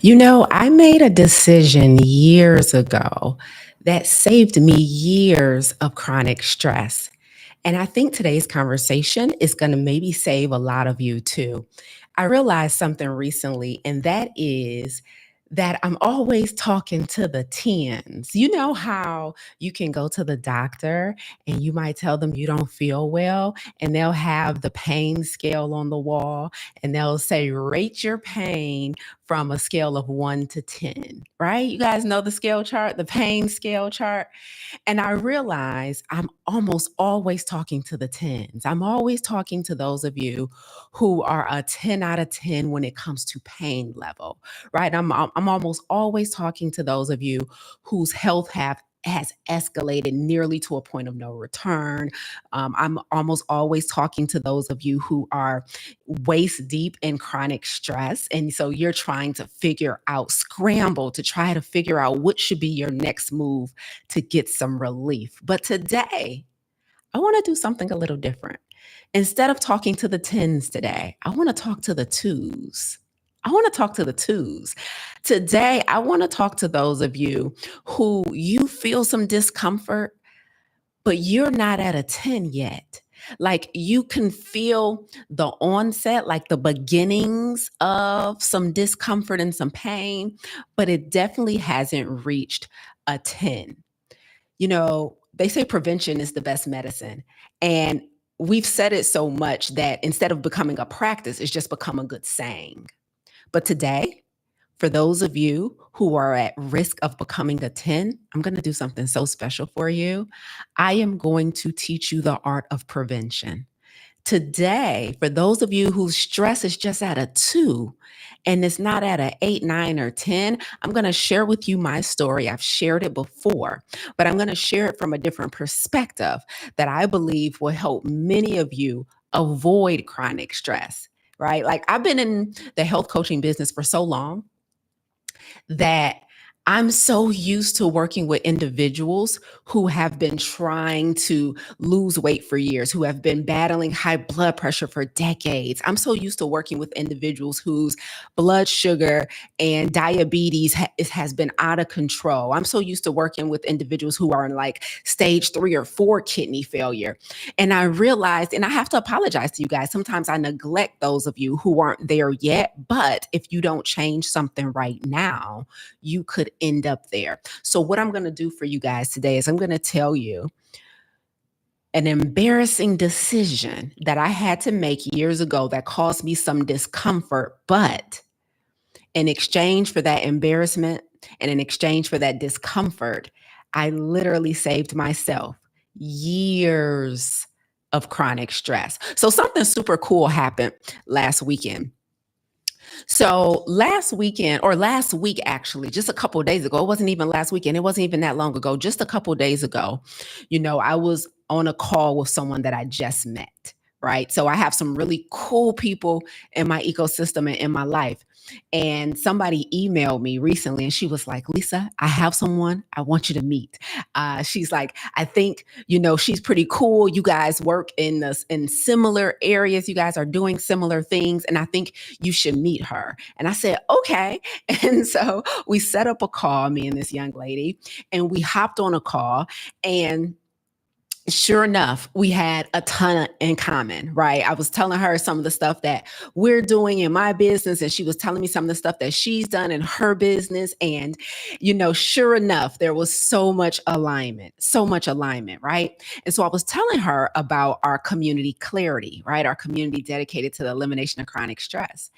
I made a decision years ago that saved me years of chronic stress. And I think today's conversation is going to maybe save a lot of you too. I realized something recently, and that is that I'm always talking to the tens. You know how you can go to the doctor and you might tell them you don't feel well, and they'll have the pain scale on the wall, and they'll say, rate your pain from a scale of 1 to 10, right? You guys know the scale chart, the pain scale chart. And I realize I'm almost always talking to the tens. I'm always talking to those of you who are a 10 out of 10 when it comes to pain level, right? I'm almost always talking to those of you whose health have has escalated nearly to a point of no return. I'm almost always talking to those of you who are waist deep in chronic stress. And so you're trying to scramble to try to figure out what should be your next move to get some relief. But today, I want to do something a little different. Instead of talking to the tens today, I want to talk to the twos. I want to talk to the twos. Today, I want to talk to those of you who you feel some discomfort, but you're not at a 10 yet. Like you can feel the onset, like the beginnings of some discomfort and some pain, but it definitely hasn't reached a 10. They say prevention is the best medicine. And we've said it so much that instead of becoming a practice, it's just become a good saying. But today, for those of you who are at risk of becoming a 10, I'm going to do something so special for you. I am going to teach you the art of prevention. Today, for those of you whose stress is just at a 2 and it's not at an 8, 9, or 10, I'm going to share with you my story. I've shared it before, but I'm going to share it from a different perspective that I believe will help many of you avoid chronic stress, right? Like I've been in the health coaching business for so long that I'm so used to working with individuals who have been trying to lose weight for years, who have been battling high blood pressure for decades. I'm so used to working with individuals whose blood sugar and diabetes has been out of control. I'm so used to working with individuals who are in like stage 3 or 4 kidney failure. And I realized, and I have to apologize to you guys, sometimes I neglect those of you who aren't there yet. But if you don't change something right now, you could end up there. So, what I'm going to do for you guys today is I'm going to tell you an embarrassing decision that I had to make years ago that caused me some discomfort. But in exchange for that embarrassment and in exchange for that discomfort, I literally saved myself years of chronic stress. So, something super cool happened last weekend. So last week, actually, just a couple of days ago, it wasn't even last weekend, it wasn't even that long ago, just a couple of days ago, I was on a call with someone that I just met, right? So I have some really cool people in my ecosystem and in my life. And somebody emailed me recently and she was like, Lisa, I have someone I want you to meet. She's like, I think, she's pretty cool. You guys work in similar areas. You guys are doing similar things. And I think you should meet her. And I said, okay. And so we set up a call, me and this young lady, and we hopped on a call. And sure enough, we had a ton in common, right? I was telling her some of the stuff that we're doing in my business, and she was telling me some of the stuff that she's done in her business. And, sure enough, there was so much alignment, right? And so I was telling her about our community Clarity, right? Our community dedicated to the elimination of chronic stress.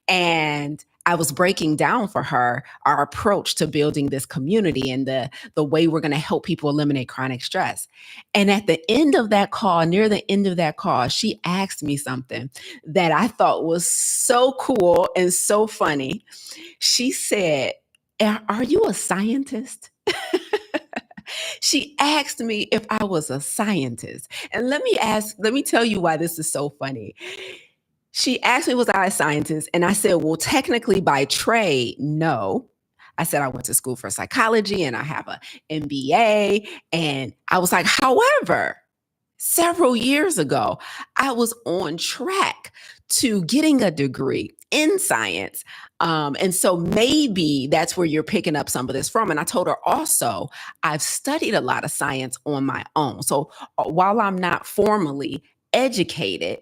And I was breaking down for her our approach to building this community and the way we're going to help people eliminate chronic stress. And at the end of that call, near the end of that call, she asked me something that I thought was so cool and so funny. She said, Are you a scientist? She asked me if I was a scientist. And let me tell you why this is so funny. She asked me, was I a scientist? And I said, well, technically by trade, no. I said, I went to school for psychology and I have an MBA. And I was like, however, several years ago, I was on track to getting a degree in science. And so maybe that's where you're picking up some of this from. And I told her also, I've studied a lot of science on my own. So while I'm not formally educated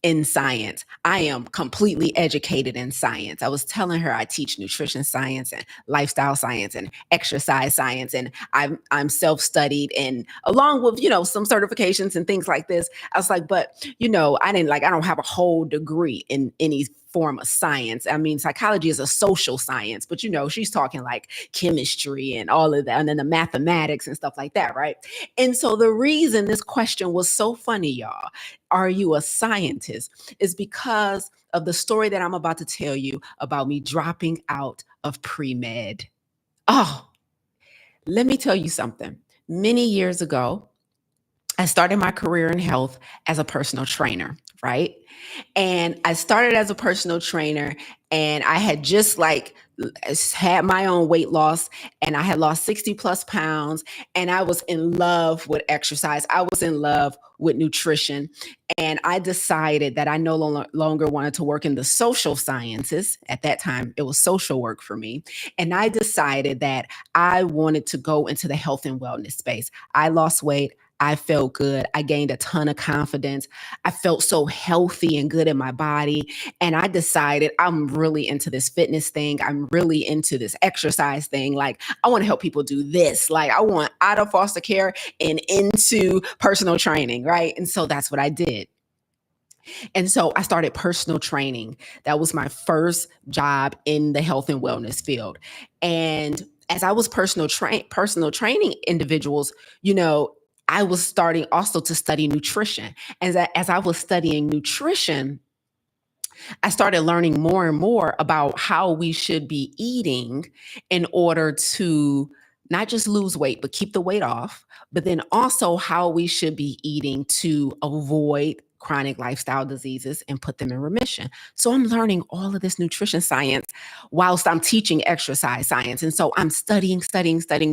in science, I am completely educated in science. I was telling her I teach nutrition science and lifestyle science and exercise science, and I'm self-studied, and along with some certifications and things like this. I was like, but I don't have a whole degree in any form of science. I mean, psychology is a social science, but she's talking like chemistry and all of that, and then the mathematics and stuff like that, right? And so the reason this question was so funny, y'all, are you a scientist, is because of the story that I'm about to tell you about me dropping out of pre-med. Oh, let me tell you something. Many years ago, I started my career in health as a personal trainer, right? And I started as a personal trainer, and I had just had my own weight loss, and I had lost 60 plus pounds, and I was in love with exercise. I was in love with nutrition, and I decided that I no longer wanted to work in the social sciences. At that time, it was social work for me. And I decided that I wanted to go into the health and wellness space. I lost weight. I felt good. I gained a ton of confidence. I felt so healthy and good in my body. And I decided I'm really into this fitness thing. I'm really into this exercise thing. Like, I want to help people do this. Like, I want out of foster care and into personal training, right? And so that's what I did. And so I started personal training. That was my first job in the health and wellness field. And as I was personal training individuals, I was starting also to study nutrition. As I was studying nutrition, I started learning more and more about how we should be eating in order to not just lose weight, but keep the weight off, but then also how we should be eating to avoid chronic lifestyle diseases and put them in remission. So I'm learning all of this nutrition science whilst I'm teaching exercise science. And so I'm studying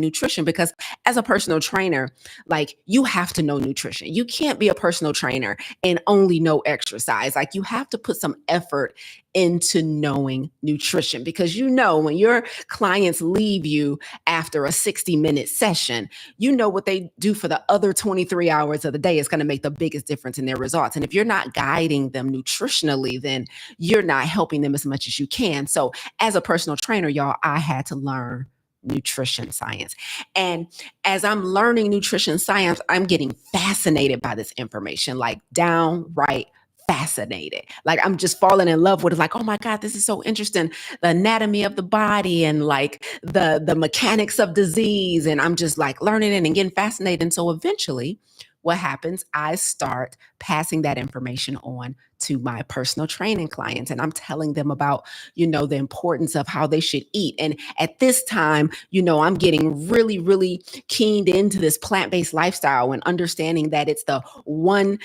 nutrition, because as a personal trainer, like, you have to know nutrition. You can't be a personal trainer and only know exercise. Like, you have to put some effort into knowing nutrition, because when your clients leave you after a 60-minute session, what they do for the other 23 hours of the day is going to make the biggest difference in their results. And if you're not guiding them nutritionally, then you're not helping them as much as you can. So as a personal trainer, y'all, I had to learn nutrition science. And as I'm learning nutrition science, I'm getting fascinated by this information, like downright fascinated. Like, I'm just falling in love with it. Like, oh my God, this is so interesting. The anatomy of the body, and like the mechanics of disease. And I'm just like learning it and getting fascinated. And so eventually what happens, I start passing that information on to my personal training clients. And I'm telling them about, the importance of how they should eat. And at this time, I'm getting really, really keened into this plant-based lifestyle and understanding that it's the one,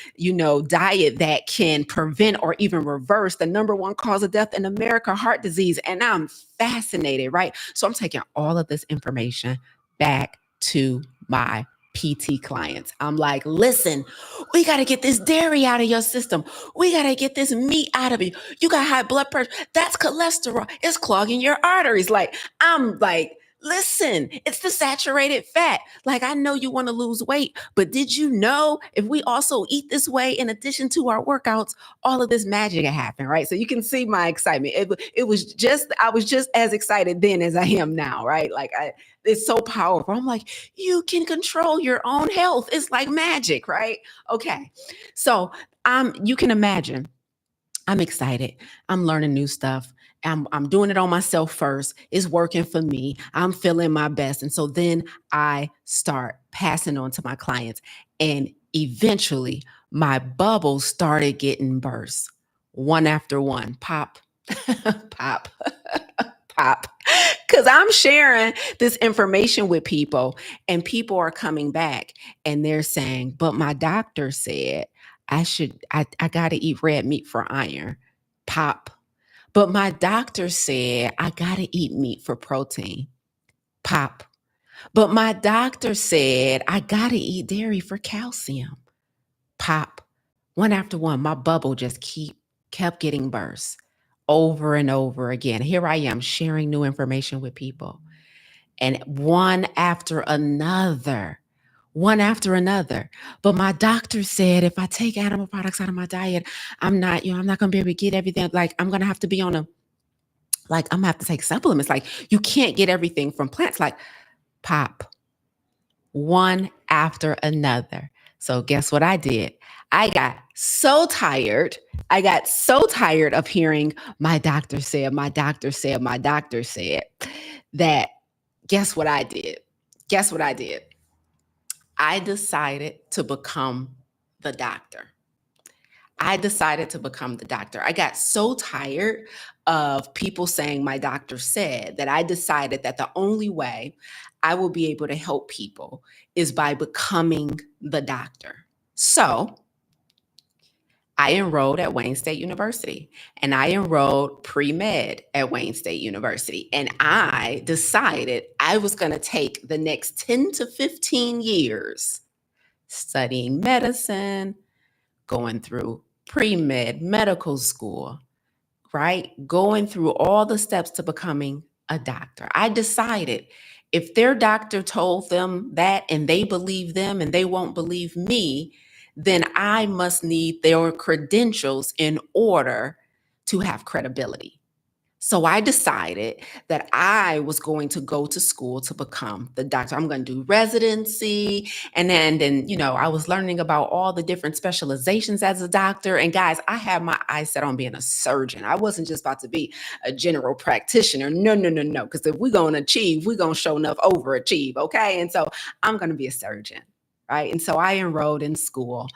diet that can prevent or even reverse the number one cause of death in America, heart disease. And I'm fascinated, right? So I'm taking all of this information back to my PT clients. I'm like, listen, we got to get this dairy out of your system. We got to get this meat out of you. You got high blood pressure. That's cholesterol. It's clogging your arteries. Like, I'm like, listen, it's the saturated fat. Like, I know you want to lose weight, but did you know if we also eat this way in addition to our workouts, all of this magic can happen, right? So you can see my excitement. I was just as excited then as I am now, right? It's so powerful. I'm like, you can control your own health. It's like magic, right? Okay. So you can imagine, I'm excited. I'm learning new stuff. I'm doing it on myself first. It's working for me. I'm feeling my best. And so then I start passing on to my clients. And eventually my bubbles started getting burst, one after one. Pop, pop, pop. Because I'm sharing this information with people, and people are coming back and they're saying, but my doctor said I got to eat red meat for iron. Pop. But my doctor said I got to eat meat for protein. Pop. But my doctor said I got to eat dairy for calcium. Pop. One after one, my bubble just kept getting burst. over and over again. Here I am sharing new information with people, and one after another. But my doctor said if I take animal products out of my diet, I'm not going to be able to get everything. Like, I'm going to have to be on I'm going to have to take supplements. Like, you can't get everything from plants. Like, pop, one after another. So guess what I did? I got so tired. I got so tired of hearing my doctor said, my doctor said, my doctor said, that guess what I did? Guess what I did? I decided to become the doctor. I decided to become the doctor. I got so tired of people saying my doctor said that I decided that the only way I will be able to help people is by becoming the doctor. So I enrolled at Wayne State University, and I enrolled pre-med at Wayne State University. And I decided I was going to take the next 10 to 15 years studying medicine, going through pre-med medical school, right? Going through all the steps to becoming a doctor. I decided if their doctor told them that and they believe them and they won't believe me, then I must need their credentials in order to have credibility. So I decided that I was going to go to school to become the doctor. I'm going to do residency. And then, I was learning about all the different specializations as a doctor. And guys, I had my eyes set on being a surgeon. I wasn't just about to be a general practitioner. No, no, no, no. Because if we're going to achieve, we're going to show enough overachieve. Okay. And so I'm going to be a surgeon. Right. And so I enrolled in school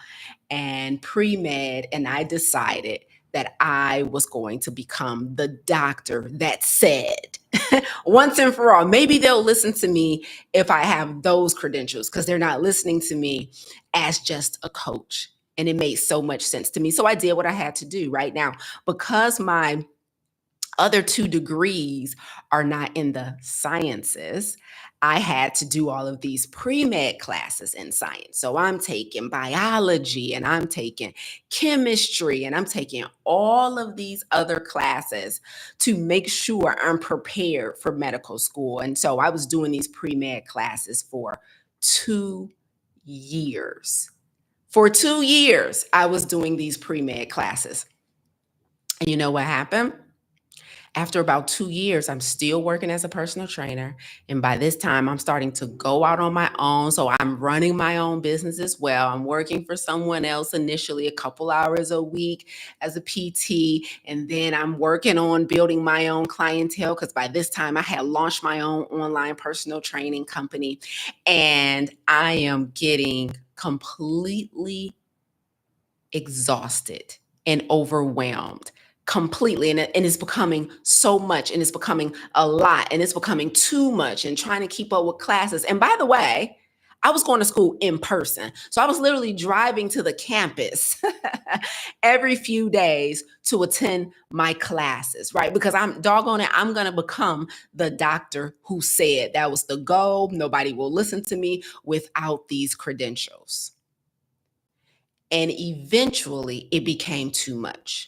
and pre-med, and I decided that I was going to become the doctor that said once and for all. Maybe they'll listen to me if I have those credentials, because they're not listening to me as just a coach. And it made so much sense to me. So I did what I had to do right now, because my other two degrees are not in the sciences. I had to do all of these pre-med classes in science. So I'm taking biology and I'm taking chemistry and I'm taking all of these other classes to make sure I'm prepared for medical school. And so I was doing these pre-med classes for 2 years. For 2 years, I was doing these pre-med classes. And you know what happened? After about 2 years, I'm still working as a personal trainer. And by this time, I'm starting to go out on my own. So I'm running my own business as well. I'm working for someone else initially a couple hours a week as a PT. And then I'm working on building my own clientele, because by this time, I had launched my own online personal training company. And I am getting completely exhausted and overwhelmed completely. And it's becoming so much, and it's becoming a lot, and it's becoming too much, and trying to keep up with classes. And by the way, I was going to school in person. So I was literally driving to the campus every few days to attend my classes, right? Because I'm doggone it, I'm going to become the doctor who said. That was the goal. Nobody will listen to me without these credentials. And eventually it became too much.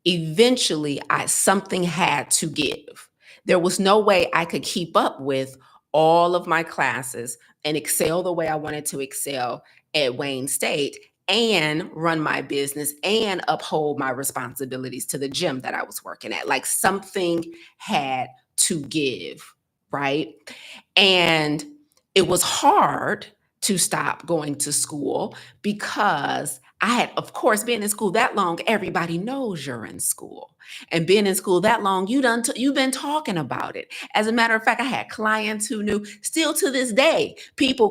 Eventually, something had to give. There was no way I could keep up with all of my classes and excel the way I wanted to excel at Wayne State, and run my business and uphold my responsibilities to the gym that I was working at. Like, something had to give, right? And it was hard to stop going to school, because I had, of course, been in school that long. Everybody knows you're in school, and being in school that long, you've been talking about it. As a matter of fact, I had clients who knew, still to this day,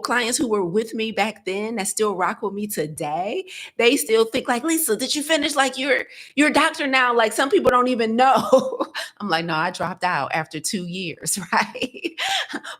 clients who were with me back then that still rock with me today. They still think like, Lisa, did you finish? Like, you're a doctor now? Like, some people don't even know. I'm like, no, I dropped out after 2 years, right?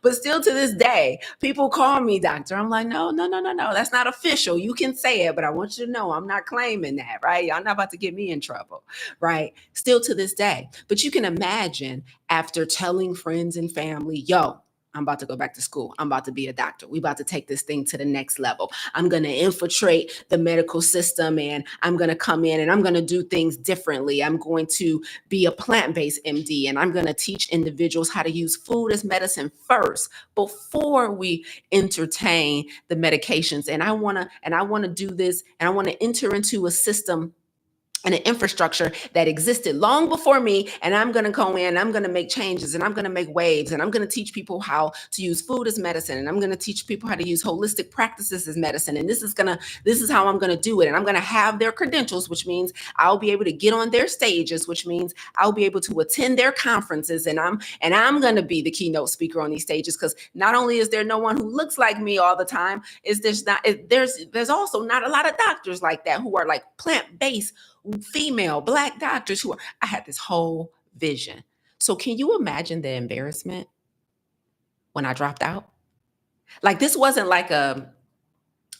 But still to this day, people call me doctor. I'm like, no, no, no, no, no. That's not official. You can say it, but I want you to know I'm not claiming that, right? Y'all not about to get me in trouble, right? Still to this day. But you can imagine, after telling friends and family, yo, I'm about to go back to school. I'm about to be a doctor. We about to take this thing to the next level. I'm going to infiltrate the medical system and I'm going to come in and I'm going to do things differently. I'm going to be a plant-based MD and I'm going to teach individuals how to use food as medicine first before we entertain the medications. And I want to do this and I want to enter into a system and an infrastructure that existed long before me. And I'm going to go in, I'm going to make changes and I'm going to make waves and I'm going to teach people how to use food as medicine. And I'm going to teach people how to use holistic practices as medicine. And this is how I'm going to do it. And I'm going to have their credentials, which means I'll be able to get on their stages, which means I'll be able to attend their conferences. And I'm going to be the keynote speaker on these stages. Because not only is there no one who looks like me all the time, there's also not a lot of doctors like that who are like plant-based female Black doctors I had this whole vision. So can you imagine the embarrassment when I dropped out? Like this wasn't like a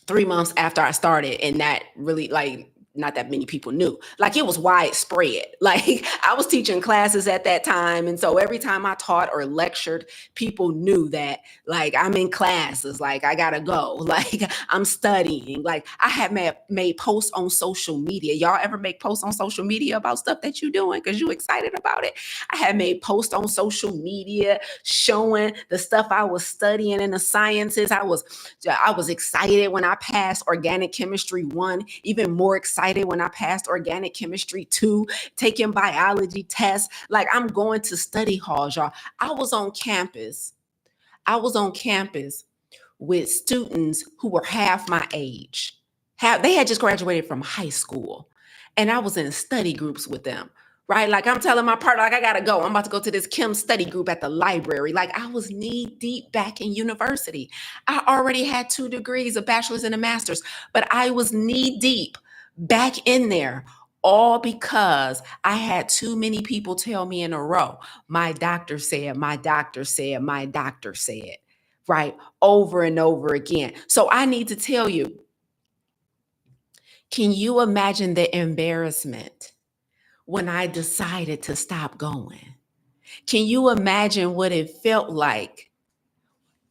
3 months after I started and that really like not that many people knew. Like it was widespread. Like I was teaching classes at that time. And so every time I taught or lectured, people knew that like I'm in classes, like I gotta go, like I'm studying. Like I had made posts on social media. Y'all ever make posts on social media about stuff that you're doing because you're excited about it? I had made posts on social media showing the stuff I was studying in the sciences. I was excited when I passed organic chemistry 1, even more excited when I passed organic chemistry 2, taking biology tests. Like I'm going to study halls, y'all. I was on campus. I was on campus with students who were half my age. They had just graduated from high school. And I was in study groups with them, right? Like I'm telling my partner, like I gotta go. I'm about to go to this chem study group at the library. Like I was knee deep back in university. I already had 2 degrees, a bachelor's and a master's, but I was knee deep back in there. All because I had too many people tell me in a row, my doctor said, my doctor said, my doctor said, right? Over and over again. So I need to tell you, can you imagine the embarrassment when I decided to stop going? Can you imagine what it felt like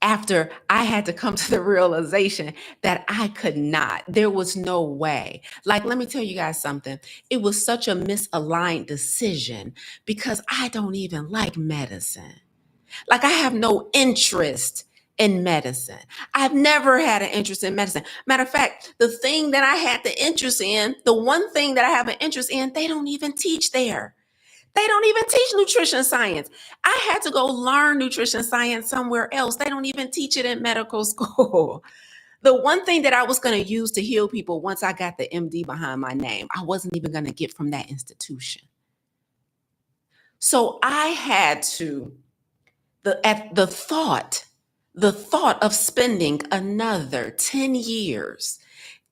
after I had to come to the realization that I could not? There was no way. Like, let me tell you guys something. It was such a misaligned decision because I don't even like medicine. Like I have no interest in medicine. I've never had an interest in medicine. Matter of fact, the thing that I had the interest in, the one thing that I have an interest in, they don't even teach there. They don't even teach nutrition science. I had to go learn nutrition science somewhere else. They don't even teach it in medical school. The one thing that I was going to use to heal people once I got the MD behind my name, I wasn't even going to get from that institution. So I had to the thought of spending another 10 years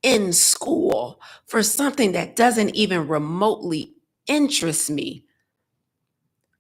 in school for something that doesn't even remotely interest me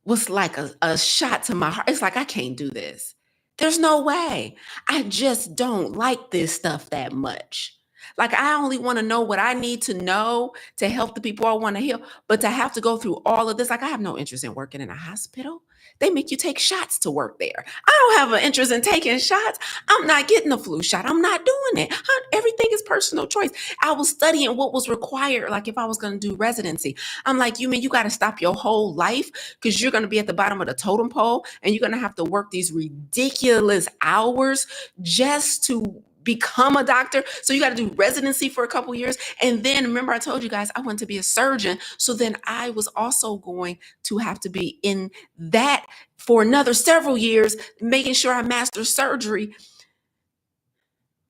was like a shot to my heart. It's like, I can't do this. There's no way. I just don't like this stuff that much. Like, I only want to know what I need to know to help the people I want to help. But to have to go through all of this, like, I have no interest in working in a hospital. They make you take shots to work there. I don't have an interest in taking shots. I'm not getting the flu shot. I'm not doing it. Everything is personal choice. I was studying what was required, like if I was going to do residency. I'm like, you mean you got to stop your whole life because you're going to be at the bottom of the totem pole and you're going to have to work these ridiculous hours just to become a doctor. So you got to do residency for a couple years. And then remember, I told you guys I wanted to be a surgeon. So then I was also going to have to be in that for another several years, making sure I mastered surgery.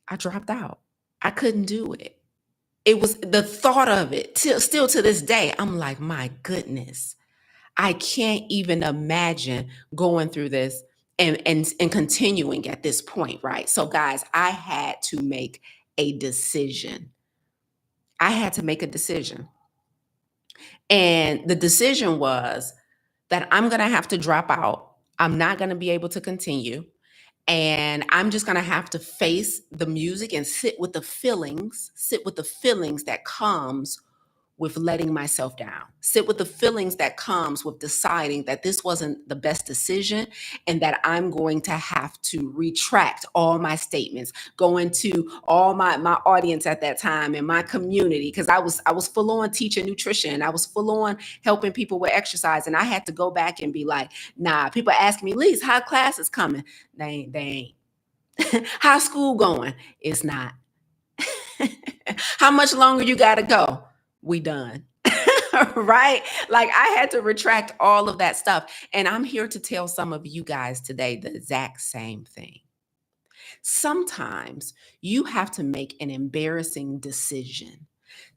I dropped out. I couldn't do it. It was the thought of it still to this day. I'm like, my goodness, I can't even imagine going through this and continuing at this point, right? So guys, I had to make a decision. I had to make a decision. And the decision was that I'm going to have to drop out. I'm not going to be able to continue. And I'm just going to have to face the music and sit with the feelings that comes with letting myself down. Sit with the feelings that comes with deciding that this wasn't the best decision and that I'm going to have to retract all my statements, go into all my audience at that time and my community, because I was full on teaching nutrition. I was full on helping people with exercise. And I had to go back and be like, nah, people asking me, Lise, how class is coming? They ain't. How's school going? It's not. How much longer you got to go? We done. Right? Like I had to retract all of that stuff. And I'm here to tell some of you guys today the exact same thing. Sometimes you have to make an embarrassing decision.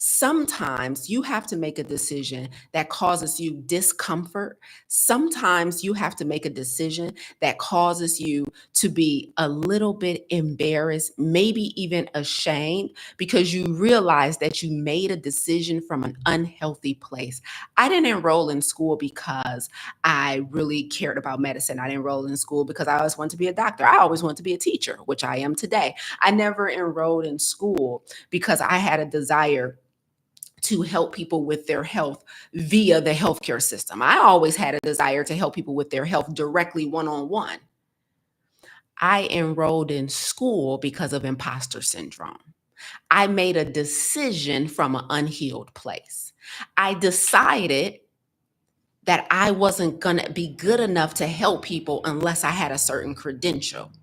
Sometimes you have to make a decision that causes you discomfort. Sometimes you have to make a decision that causes you to be a little bit embarrassed, maybe even ashamed, because you realize that you made a decision from an unhealthy place. I didn't enroll in school because I really cared about medicine. I didn't enroll in school because I always wanted to be a doctor. I always wanted to be a teacher, which I am today. I never enrolled in school because I had a desire to help people with their health via the healthcare system. I always had a desire to help people with their health directly one on one. I enrolled in school because of imposter syndrome. I made a decision from an unhealed place. I decided that I wasn't going to be good enough to help people unless I had a certain credential.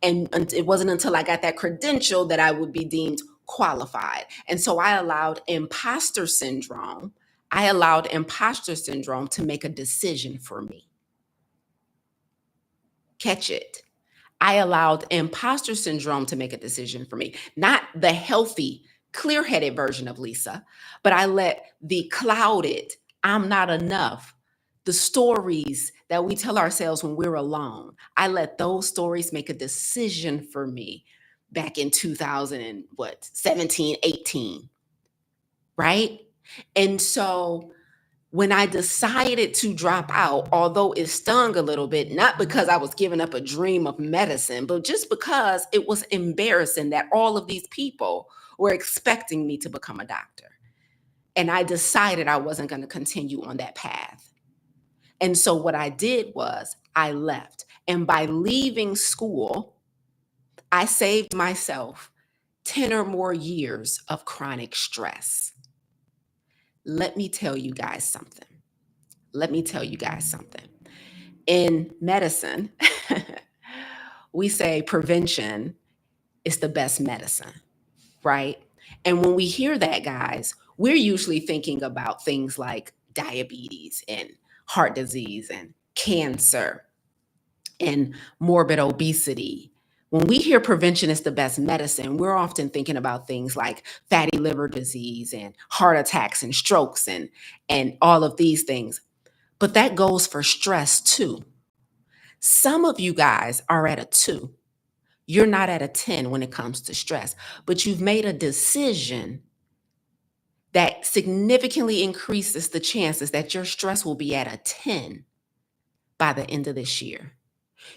And it wasn't until I got that credential that I would be deemed qualified. And so I allowed imposter syndrome. I allowed imposter syndrome to make a decision for me. Catch it. I allowed imposter syndrome to make a decision for me, not the healthy, clear headed version of Lisa, but I let the clouded, I'm not enough, the stories that we tell ourselves when we're alone, I let those stories make a decision for me back in 2000 and what, 17, 18, right? And so when I decided to drop out, although it stung a little bit, not because I was giving up a dream of medicine, but just because it was embarrassing that all of these people were expecting me to become a doctor. And I decided I wasn't going to continue on that path. And so what I did was I left. And by leaving school, I saved myself 10 or more years of chronic stress. Let me tell you guys something. Let me tell you guys something. In medicine, we say prevention is the best medicine, right? And when we hear that, guys, we're usually thinking about things like diabetes and heart disease and cancer and morbid obesity. When we hear prevention is the best medicine, we're often thinking about things like fatty liver disease and heart attacks and strokes and all of these things. But that goes for stress too. Some of you guys are at a 2. You're not at a 10 when it comes to stress, but you've made a decision that significantly increases the chances that your stress will be at a 10 by the end of this year.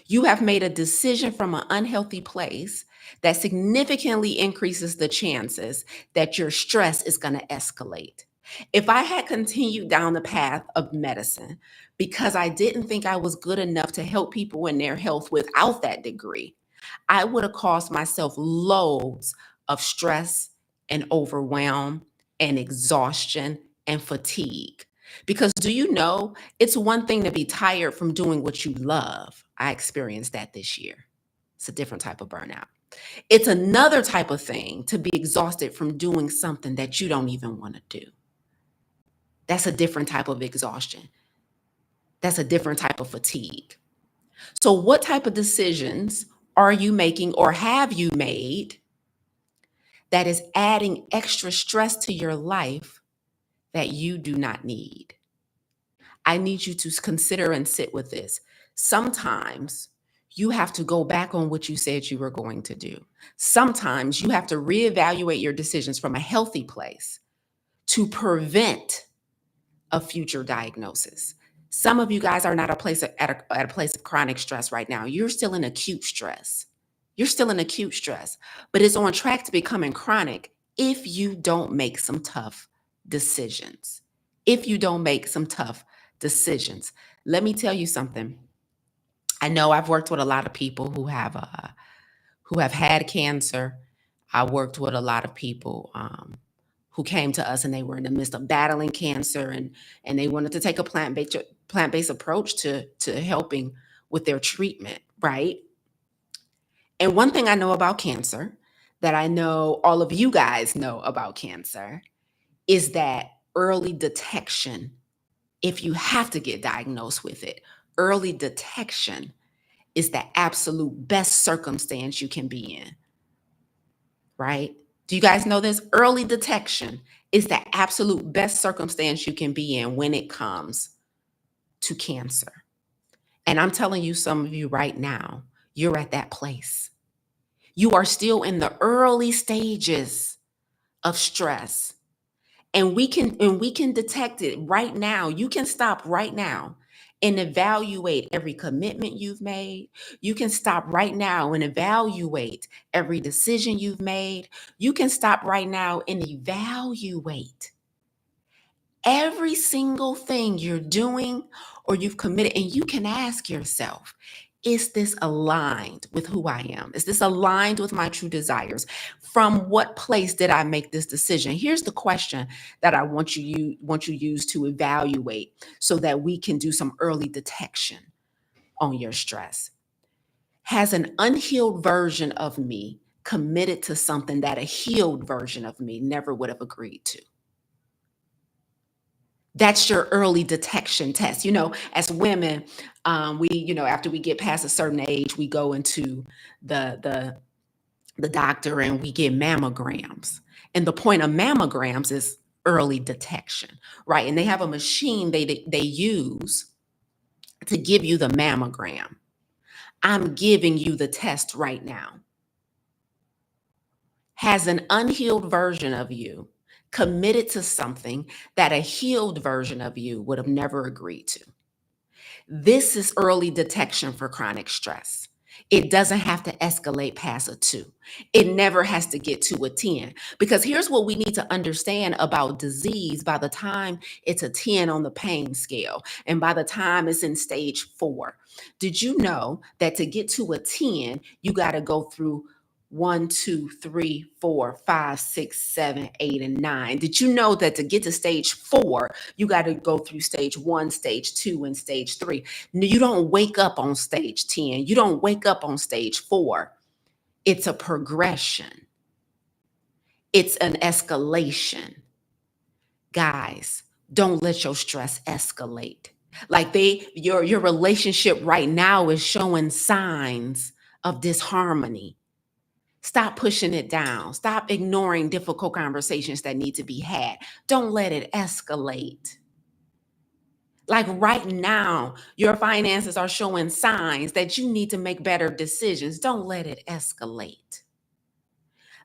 You have made a decision from an unhealthy place that significantly increases the chances that your stress is going to escalate. If I had continued down the path of medicine because I didn't think I was good enough to help people in their health without that degree, I would have caused myself loads of stress and overwhelm and exhaustion and fatigue. Because do you know, it's one thing to be tired from doing what you love. I experienced that this year. It's a different type of burnout. It's another type of thing to be exhausted from doing something that you don't even want to do. That's a different type of exhaustion. That's a different type of fatigue. So, what type of decisions are you making or have you made that is adding extra stress to your life that you do not need? I need you to consider and sit with this. Sometimes you have to go back on what you said you were going to do. Sometimes you have to reevaluate your decisions from a healthy place to prevent a future diagnosis. Some of you guys are not at a place of chronic stress right now. You're still in acute stress. You're still in acute stress, but it's on track to becoming chronic if you don't make some tough decisions, if you don't make some tough decisions. Let me tell you something. I know I've worked with a lot of people who have had cancer. I worked with a lot of people who came to us and they were in the midst of battling cancer, and they wanted to take a plant-based approach to helping with their treatment, right? And one thing I know about cancer that I know all of you guys know about cancer is that early detection, if you have to get diagnosed with it, early detection is the absolute best circumstance you can be in, right? Do you guys know this? Early detection is the absolute best circumstance you can be in when it comes to cancer. And I'm telling you, some of you right now, you're at that place. You are still in the early stages of stress. And we can detect it right now. You can stop right now and evaluate every commitment you've made. You can stop right now and evaluate every decision you've made. You can stop right now and evaluate every single thing you're doing or you've committed. And you can ask yourself, is this aligned with who I am? Is this aligned with my true desires? From what place did I make this decision? Here's the question that I want you use to evaluate so that we can do some early detection on your stress. Has an unhealed version of me committed to something that a healed version of me never would have agreed to? That's your early detection test. As women, after we get past a certain age, we go into the the doctor and we get mammograms. And the point of mammograms is early detection, right? And they have a machine they use to give you the mammogram. I'm giving you the test right now. Has an unhealed version of you committed to something that a healed version of you would have never agreed to? This is early detection for chronic stress. It doesn't have to escalate past a 2. It never has to get to a 10. Because here's what we need to understand about disease by the time it's a 10 on the pain scale, and by the time it's in stage 4. Did you know that to get to a 10, you got to go through 1, 2, 3, 4, 5, 6, 7, 8, and 9? Did you know that to get to stage 4, you got to go through stage 1, stage 2, and stage 3? No, you don't wake up on stage 10. You don't wake up on stage 4. It's a progression. It's an escalation. Guys, don't let your stress escalate. Like your relationship right now is showing signs of disharmony. Stop pushing it down. Stop ignoring difficult conversations that need to be had. Don't let it escalate. Like right now, your finances are showing signs that you need to make better decisions. Don't let it escalate.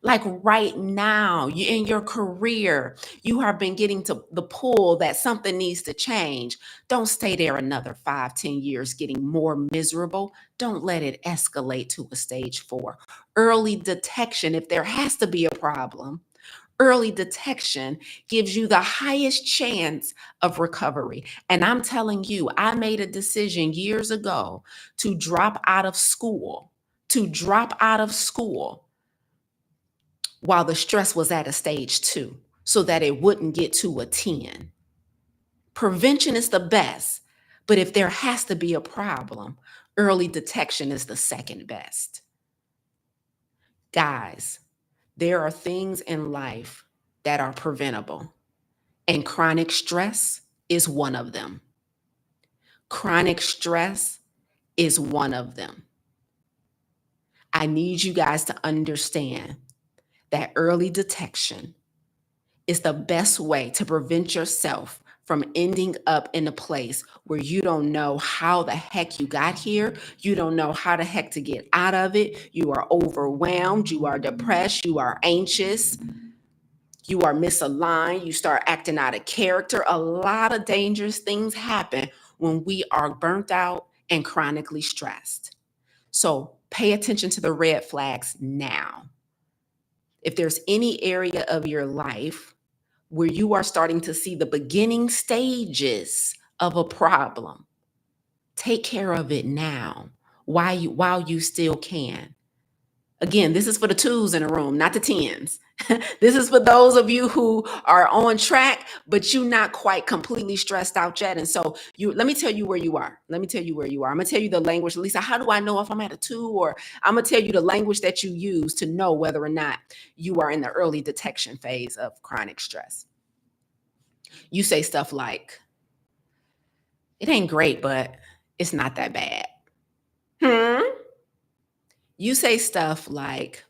Like right now, you in your career, you have been getting to the pull that something needs to change. Don't stay there another 5, 10 years getting more miserable. Don't let it escalate to a stage 4. Early detection, if there has to be a problem, early detection gives you the highest chance of recovery. And I'm telling you, I made a decision years ago to drop out of school, to drop out of school while the stress was at a stage 2 so that it wouldn't get to a 10. Prevention is the best, but if there has to be a problem, early detection is the second best. Guys, there are things in life that are preventable, and chronic stress is one of them. Chronic stress is one of them. I need you guys to understand that early detection is the best way to prevent yourself from ending up in a place where you don't know how the heck you got here. You don't know how the heck to get out of it. You are overwhelmed. You are depressed. You are anxious. You are misaligned. You start acting out of character. A lot of dangerous things happen when we are burnt out and chronically stressed. So pay attention to the red flags now. If there's any area of your life where you are starting to see the beginning stages of a problem, take care of it now while you still can. Again, this is for the twos in the room, not the tens. This is for those of you who are on track, but you're not quite completely stressed out yet. And so let me tell you where you are. Let me tell you where you are. I'm gonna tell you the language. Lisa, how do I know if I'm at a 2? Or I'm gonna tell you the language that you use to know whether or not you are in the early detection phase of chronic stress. You say stuff like, it ain't great, but it's not that bad. You say stuff like,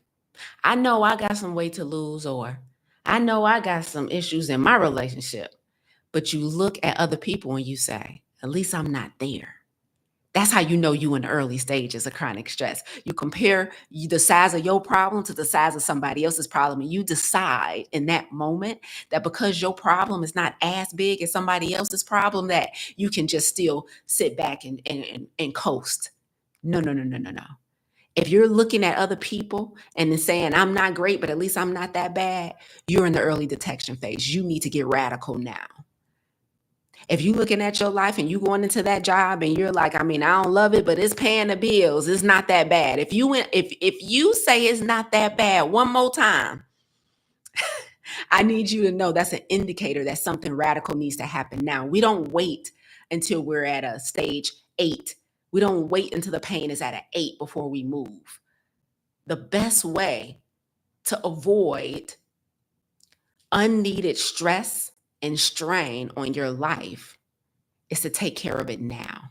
I know I got some weight to lose, or I know I got some issues in my relationship. But you look at other people and you say, at least I'm not there. That's how you know you in the early stages of chronic stress. You compare the size of your problem to the size of somebody else's problem, and you decide in that moment that because your problem is not as big as somebody else's problem, that you can just still sit back and coast. No, no, no, no, no, no. If you're looking at other people and then saying, I'm not great, but at least I'm not that bad, you're in the early detection phase. You need to get radical now. If you're looking at your life and you going into that job and you're like, I mean, I don't love it, but it's paying the bills. It's not that bad. If you say it's not that bad one more time, I need you to know that's an indicator that something radical needs to happen now. We don't wait until we're at a stage 8. We don't wait until the pain is at an 8 before we move. The best way to avoid unneeded stress and strain on your life is to take care of it now.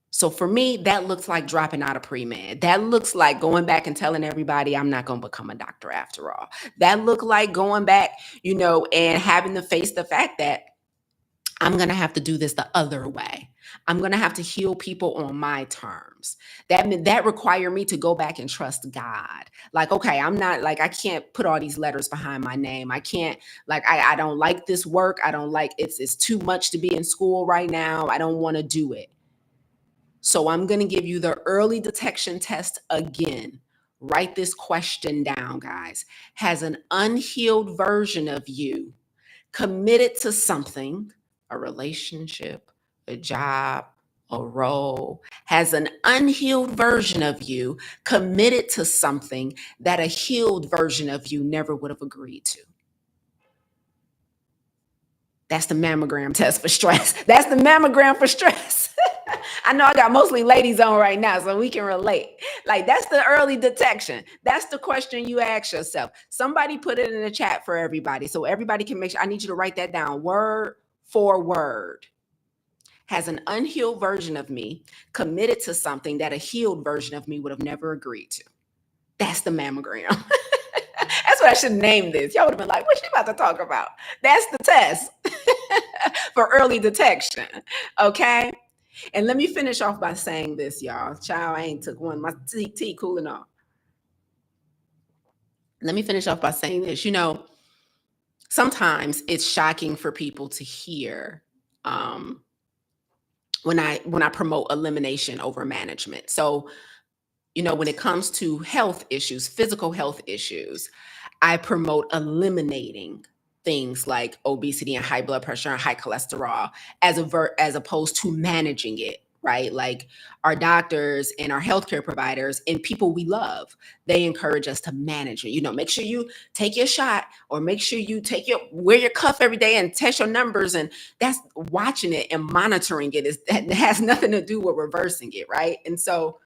So for me, that looks like dropping out of pre-med. That looks like going back and telling everybody I'm not going to become a doctor after all. That looked like going back, and having to face the fact that I'm going to have to do this the other way. I'm going to have to heal people on my terms. That require me to go back and trust God. Like, okay, I'm not like, I can't put all these letters behind my name. I can't, like, I don't like this work. I don't like, it's too much to be in school right now. I don't want to do it. So I'm going to give you the early detection test again. Write this question down, guys. Has an unhealed version of you committed to something, a relationship, a job, a role? Has an unhealed version of you committed to something that a healed version of you never would have agreed to? That's the mammogram test for stress. That's the mammogram for stress. I know I got mostly ladies on right now, so we can relate. Like, that's the early detection. That's the question you ask yourself. Somebody put it in the chat for everybody, so everybody can make sure. I need you to write that down word for word. Has an unhealed version of me committed to something that a healed version of me would have never agreed to? That's the mammogram. That's what I should name this. Y'all would have been like, what's she about to talk about? That's the test for early detection. Okay. And let me finish off by saying this, y'all. Child, I ain't took one. My tea cooling off. Let me finish off by saying this. Sometimes it's shocking for people to hear when I promote elimination over management. So, when it comes to health issues, physical health issues, I promote eliminating things like obesity and high blood pressure and high cholesterol as opposed to managing it, right? Like, our doctors and our healthcare providers and people we love, they encourage us to manage it. Make sure you take your shot, or make sure you wear your cuff every day and test your numbers. And that's watching it and monitoring it that has nothing to do with reversing it, right? And so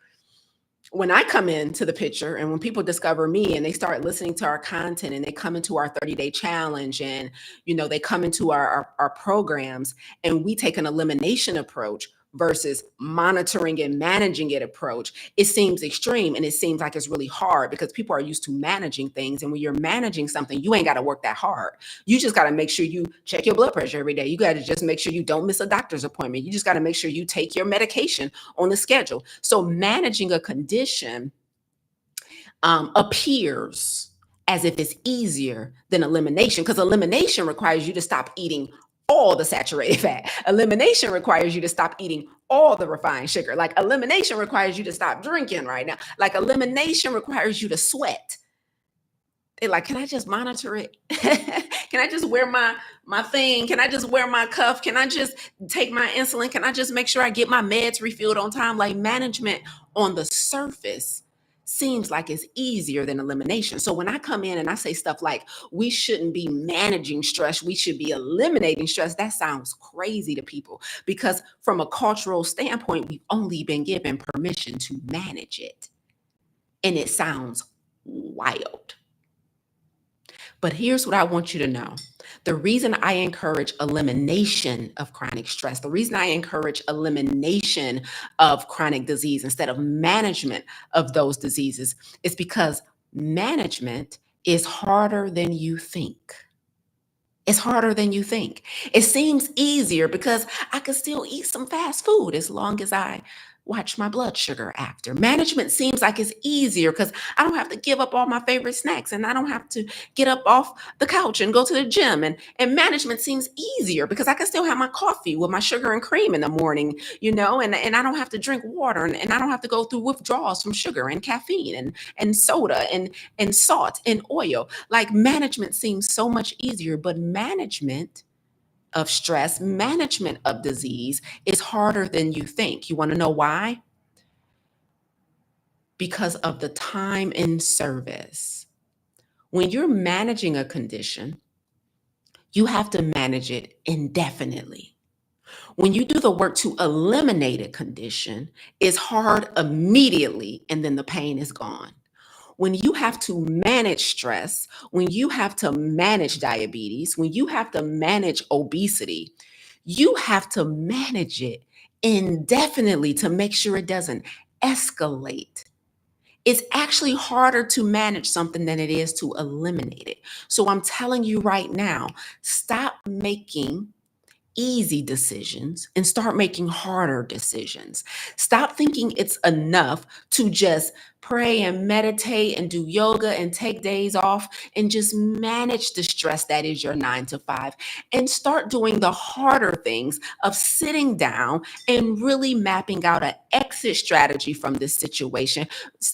when I come into the picture, and when people discover me and they start listening to our content and they come into our 30-day challenge, and they come into our programs, and we take an elimination approach versus monitoring and managing it approach, it seems extreme, and it seems like it's really hard because people are used to managing things. And when you're managing something, you ain't got to work that hard. You just got to make sure you check your blood pressure every day. You got to just make sure you don't miss a doctor's appointment. You just got to make sure you take your medication on the schedule. So managing a condition appears as if it's easier than elimination, because elimination requires you to stop eating all the saturated fat. Elimination requires you to stop eating all the refined sugar. Like, elimination requires you to stop drinking right now. Like, elimination requires you to sweat. They're like, can I just monitor it? Can Can I just wear my thing? Can I just wear my cuff? Can I just take my insulin? Can I just make sure I get my meds refilled on time? Like management on the surface seems like it's easier than elimination. So when I come in and I say stuff like, we shouldn't be managing stress, we should be eliminating stress, that sounds crazy to people because from a cultural standpoint, we've only been given permission to manage it. And it sounds wild. But here's what I want you to know. The reason I encourage elimination of chronic stress, the reason I encourage elimination of chronic disease instead of management of those diseases is because management is harder than you think. It's harder than you think. It seems easier because I could still eat some fast food as long as I watch my blood sugar after. Management seems like it's easier because I don't have to give up all my favorite snacks and I don't have to get up off the couch and go to the gym. And management seems easier because I can still have my coffee with my sugar and cream in the morning, and I don't have to drink water and I don't have to go through withdrawals from sugar and caffeine and soda and salt and oil. Like management seems so much easier, but management of stress, management of disease is harder than you think. You want to know why? Because of the time in service. When you're managing a condition, you have to manage it indefinitely. When you do the work to eliminate a condition, it's hard immediately and then the pain is gone. When you have to manage stress, when you have to manage diabetes, when you have to manage obesity, you have to manage it indefinitely to make sure it doesn't escalate. It's actually harder to manage something than it is to eliminate it. So I'm telling you right now, stop making easy decisions and start making harder decisions. Stop thinking it's enough to just pray and meditate and do yoga and take days off and just manage the stress that is your 9 to 5 and start doing the harder things of sitting down and really mapping out an exit strategy from this situation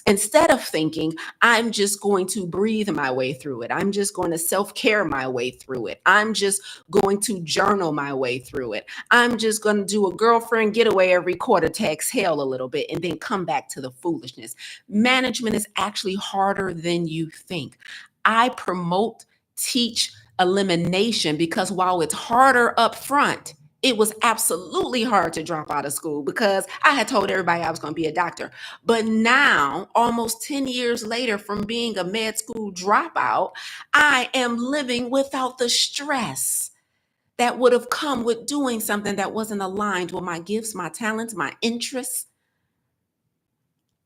instead of thinking I'm just going to breathe my way through it. I'm just going to self-care my way through it. I'm just going to journal my way through it. I'm just going to do a girlfriend getaway every quarter to exhale a little bit and then come back to the foolishness. Management is actually harder than you think. I promote, teach elimination because while it's harder up front, it was absolutely hard to drop out of school because I had told everybody I was going to be a doctor. But now, almost 10 years later, from being a med school dropout, I am living without the stress that would have come with doing something that wasn't aligned with my gifts, my talents, my interests.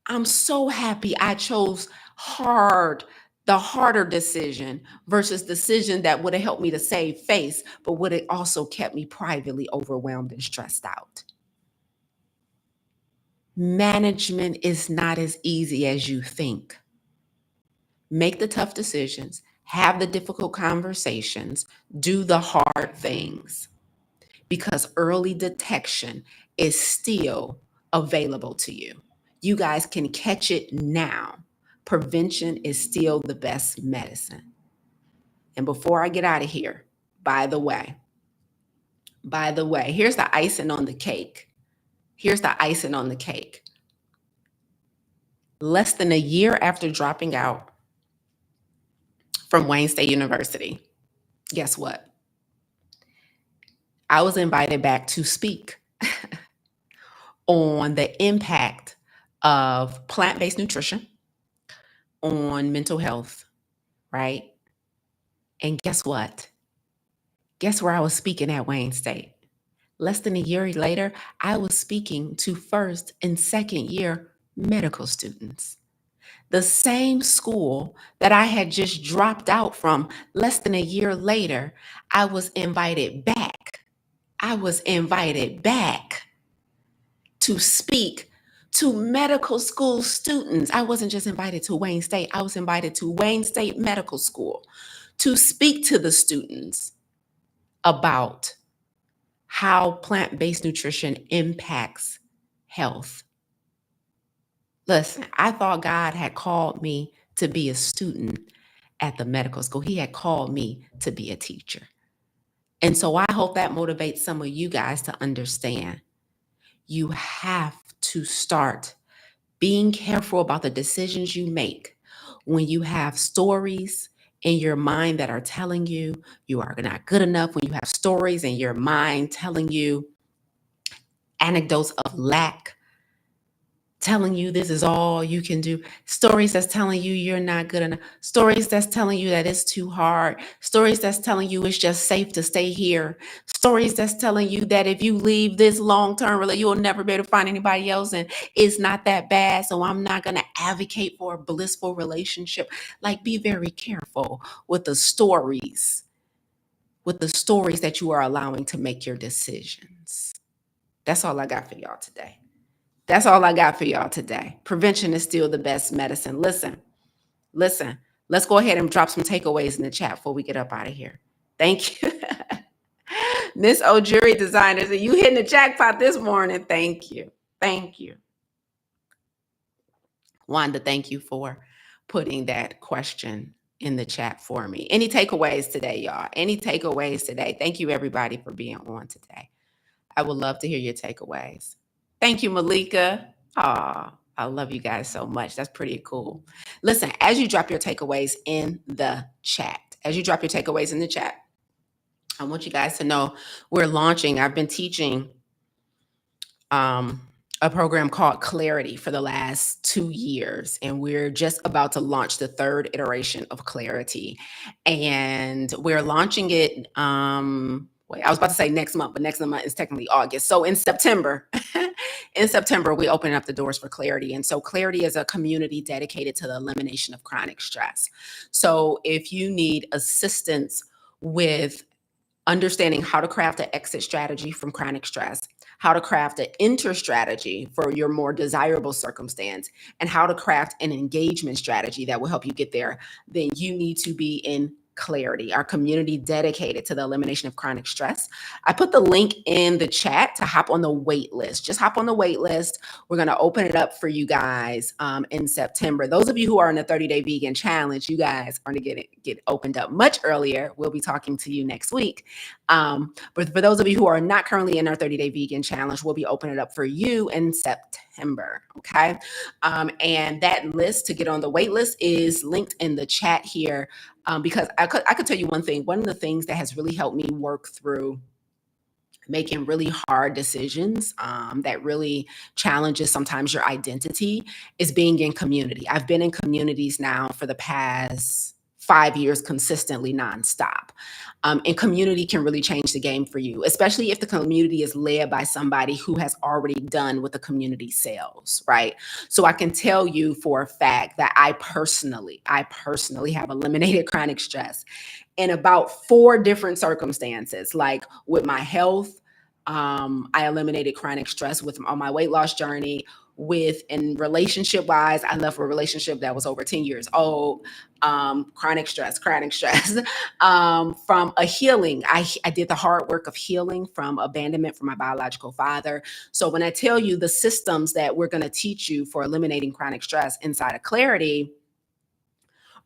I'm so happy I chose the harder decision versus decision that would have helped me to save face, but would have also kept me privately overwhelmed and stressed out. Management is not as easy as you think. Make the tough decisions, have the difficult conversations, do the hard things because early detection is still available to you. You guys can catch it now. Prevention is still the best medicine. And before I get out of here, by the way, here's the icing on the cake. Here's the icing on the cake. Less than a year after dropping out from Wayne State University, guess what? I was invited back to speak on the impact of plant-based nutrition on mental health, right? And guess what? Guess where I was speaking at Wayne State? Less than a year later, I was speaking to first and second year medical students. The same school that I had just dropped out from less than a year later, I was invited back. I was invited back to speak to medical school students. I wasn't just invited to Wayne State, I was invited to Wayne State Medical School to speak to the students about how plant-based nutrition impacts health. Listen, I thought God had called me to be a student, at the medical school. He had called me to be a teacher. And so I hope that motivates some of you guys to understand you have to start being careful about the decisions you make when you have stories in your mind that are telling you you are not good enough, when you have stories in your mind telling you anecdotes of lack, telling you this is all you can do, stories that's telling you you're not good enough, stories that's telling you that it's too hard, stories that's telling you it's just safe to stay here, stories that's telling you that if you leave this long-term relationship, you'll never be able to find anybody else and it's not that bad, so I'm not going to advocate for a blissful relationship. Like, be very careful with the stories that you are allowing to make your decisions. That's all I got for y'all today. That's all I got for y'all today. Prevention is still the best medicine. Listen. Let's go ahead and drop some takeaways in the chat before we get up out of here. Thank you. Miss O Jury Designers, you hitting the jackpot this morning. Thank you. Thank you. Wanda, thank you for putting that question in the chat for me. Any takeaways today, y'all? Any takeaways today? Thank you, everybody, for being on today. I would love to hear your takeaways. Thank you, Malika. Aw, I love you guys so much. That's pretty cool. Listen, as you drop your takeaways in the chat, I want you guys to know we're launching. I've been teaching a program called Clarity for the last 2 years, and we're just about to launch the third iteration of Clarity. And we're launching it, wait, I was about to say next month, but next month is technically August. So in September, we open up the doors for Clarity. And so Clarity is a community dedicated to the elimination of chronic stress. So if you need assistance with understanding how to craft an exit strategy from chronic stress, how to craft an enter strategy for your more desirable circumstance, and how to craft an engagement strategy that will help you get there, then you need to be in Clarity, our community dedicated to the elimination of chronic stress. I put the link in the chat to hop on the wait list. Just hop on the wait list. We're going to open it up for you guys in September. Those of you who are in the 30-day vegan challenge, you guys are going to get opened up much earlier. We'll be talking to you next week. But for those of you who are not currently in our 30-day vegan challenge, we'll be opening it up for you in September. Okay. And that list to get on the wait list is linked in the chat here. Because I could tell you one thing. One of the things that has really helped me work through making really hard decisions that really challenges sometimes your identity is being in community. I've been in communities now for the past 5 years consistently nonstop. And community can really change the game for you, especially if the community is led by somebody who has already done what the community sells, right? So I can tell you for a fact that I personally have eliminated chronic stress in about 4 different circumstances, like with my health. I eliminated chronic stress on my weight loss journey. In relationship wise, I left a relationship that was over 10 years old. Chronic stress. From a healing, I did the hard work of healing from abandonment from my biological father. So when I tell you the systems that we're going to teach you for eliminating chronic stress inside of Clarity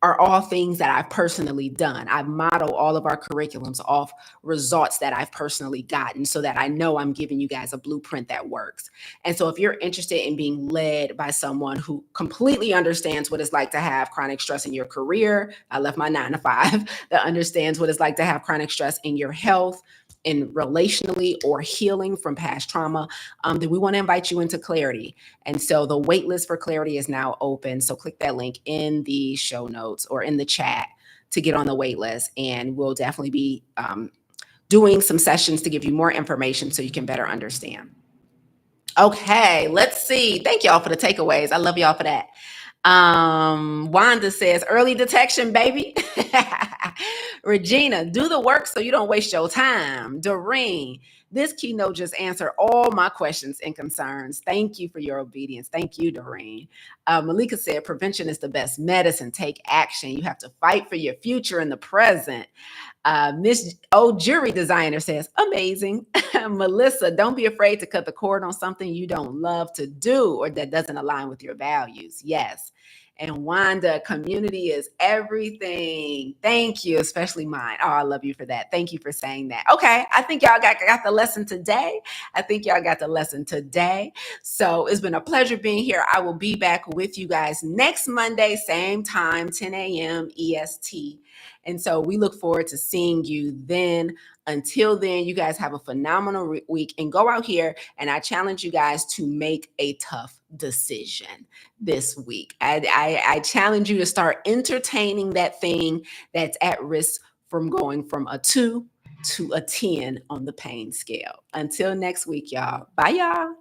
are all things that I've personally done. I've modeled all of our curriculums off results that I've personally gotten so that I know I'm giving you guys a blueprint that works. And so if you're interested in being led by someone who completely understands what it's like to have chronic stress in your career, I left my 9 to 5, that understands what it's like to have chronic stress in your health, in relationally or healing from past trauma, then we want to invite you into Clarity. And so the wait list for Clarity is now open. So click that link in the show notes or in the chat to get on the wait list. And we'll definitely be doing some sessions to give you more information so you can better understand. Okay, let's see. Thank y'all for the takeaways. I love y'all for that. Wanda says, early detection, baby. Regina, do the work so you don't waste your time. Doreen, this keynote just answered all my questions and concerns. Thank you for your obedience. Thank you, Doreen. Malika said, prevention is the best medicine. Take action. You have to fight for your future in the present. Miss O Jury Designer says, amazing. Melissa, don't be afraid to cut the cord on something you don't love to do or that doesn't align with your values. Yes. And Wanda, community is everything. Thank you, especially mine. Oh, I love you for that. Thank you for saying that. Okay, I think y'all got the lesson today. So it's been a pleasure being here. I will be back with you guys next Monday, same time, 10 a.m. EST. And so we look forward to seeing you then. Until then, you guys have a phenomenal week and go out here. And I challenge you guys to make a tough decision this week. I challenge you to start entertaining that thing that's at risk from going from a 2 to a 10 on the pain scale. Until next week, y'all. Bye, y'all.